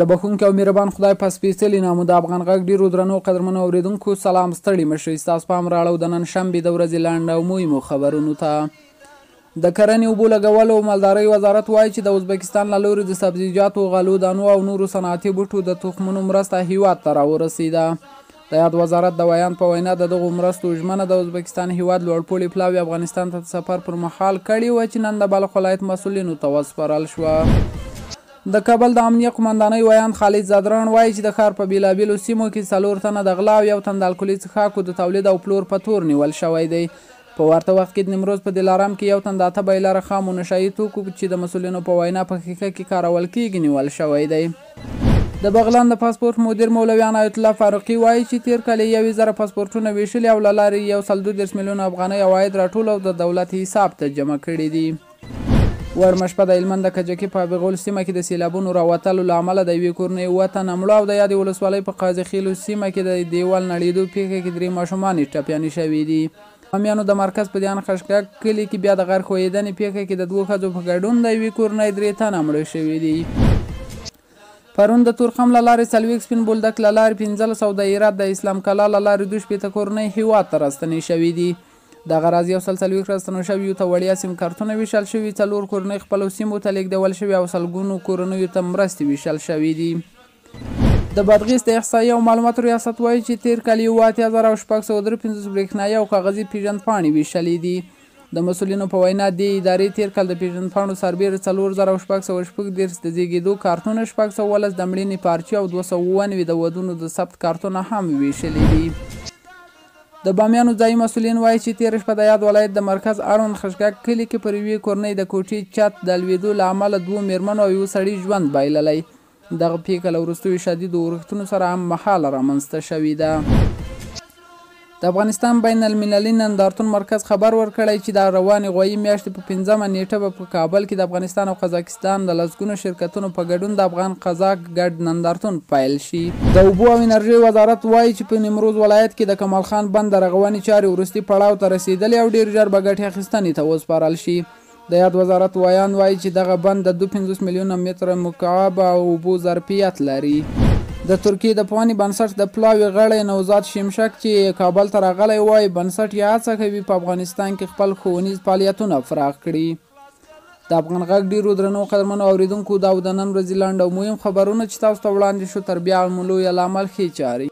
د بخښونکي او مهربان خدای په سپېڅلي نامه د افغان غږ ډېرو درنو قدرمنو اورېدونکو سلام ستړي مشئ. ستاسو پام راړو د نن شنبې د ورځې لنډ او مهمو خبرونو ته. د کرنې اوبو لګولو او مالدارۍ وزارت وایي چې د ازبکستان له لوري د سبزیجاتو، غلو دانو او نورو صنعتي بوټو د تخمونو مرسته هیواد ته راورسېده. د یاد وزارت د ویان په وینا د دغو مرستو ژمنه د ازبکستان هیواد لوړپوړي پلاوي افغانستان ته د سفر پر مهال کړې وه چې نن د بلخ ولایت مسؤلینو ته وسپارل شوه. د کابل د امنیه قمندانۍ ویان خالد زادران وایي چې د ښار په بېلابېلو سیمو کې 4 تنه د غلا او 1 تن د الکولي څښاکو د تولید او پلور په تور نیول شوی دی. په ورته وخت کې د نیمروز په دلارام کې 1 تن د 8 بیلره خامو نشایي توکو چې د مسؤلینو په وینا په ښیښه کې کارول کېږي نیول شوی دی. د بغلان د پاسپورت مدیر مولوي عنایت الله فاروقي وایي چې تیر کال 1000 پاسپورتونه ویشلي او له لارې 132 میلیونه افغانۍ عواید راټول او د دولت حساب ته جمع کړي دي. ورمشپه د هلمند د کجکي په ابغول سیمه کې د سیلابونو راوتلو له امله د یوې کورنۍ 7 تنه مړه او د یادې ولسوالۍ په قاضي خیلو سیمه کې د دیوال نړېدو پیښه کې 3 ماشومان ټپیانې شوي دي. بامیانو د مرکز په دیان خشکک کلي کې بیا د غر ښویېدنې پیښه کې د 2 ښځو په ګډون د یوې کورنۍ 3 تنه مړه شوي دي. پرون د تورخم له لارې 40 سپین بولدک له لارې 15 او د هرات د اسلام کلا له لارې 2 شپېته کورنۍ هیواد ته راستنې شوي دي. دغه راز 140 راستنو شویو ته وړیا سیم کارتونه ویشل شوي، 4 کورنۍ خپلو سیمو ته لیږدول شوي او سلګونو کورنیو ته مرستې ویشل شوي دي. د بادغیس د احصایې او معلوماتو ریاست وایي چې تیر کال 8653 برېښنایي او کاغذي پیژندپاڼې ویشلې دي. د مسؤلینو په وینا دې ادارې تیر کال د پیژندپاڼو سربیره 4646 د زیږېدو کارتونه، 617 د مړینې پارچې او 299 د ودونو د ثبت کارتونه هم ویشلې دي. د بامیانو ځایي مسؤلین وایي چې تېره شپه د یاد ولایت د مرکز اړوند خشکک کلي کې پر یوې کورنۍ د کوټې چت د لوېدو له امله 2 مېرمنو او 1 سړي ژوند بایللی. دغه پیښه له وروستیو شدیدو اورښتونو سره هم مهاله رامنځته شوې ده. د افغانستان بین المللي نندارتون مرکز خبر ورکړی چې د روانې غویي میاشتې په 5مه نیټه به په کابل کې د افغانستان او قزاقستان د لسګونو شرکتونو په ګډون د افغان قزاق ګډ نندارتون پیل شي. د اوبو او انرژۍ وزارت وایي چې په نیمروز ولایت کې د کمال خان بند د رغونې چارې وروستي پړاو ته رسېدلې او ډېر ژر به ګټې اخیستنې ته وسپارل شي. د یاد وزارت ویان وایي چې دغه بند د 52 میلیونه متره مکعب اوبو ظرفیت لري. د ترکیې د پوهنې بنسټ د پلاوي غړی نوزاد شمشک چې کابل ته راغلی وایي بنسټ یې هڅه کوي په افغانستان کې خپل ښوونیز فعالیتونه پراخ کړي. د افغان غږ ډېرو درنو قدرمنو اورېدونکو دا د نن ورځې لنډ او مهم خبرونه چې تاسو ته وړاندې شو. تر بیا مو لویه لامل ښې چارې.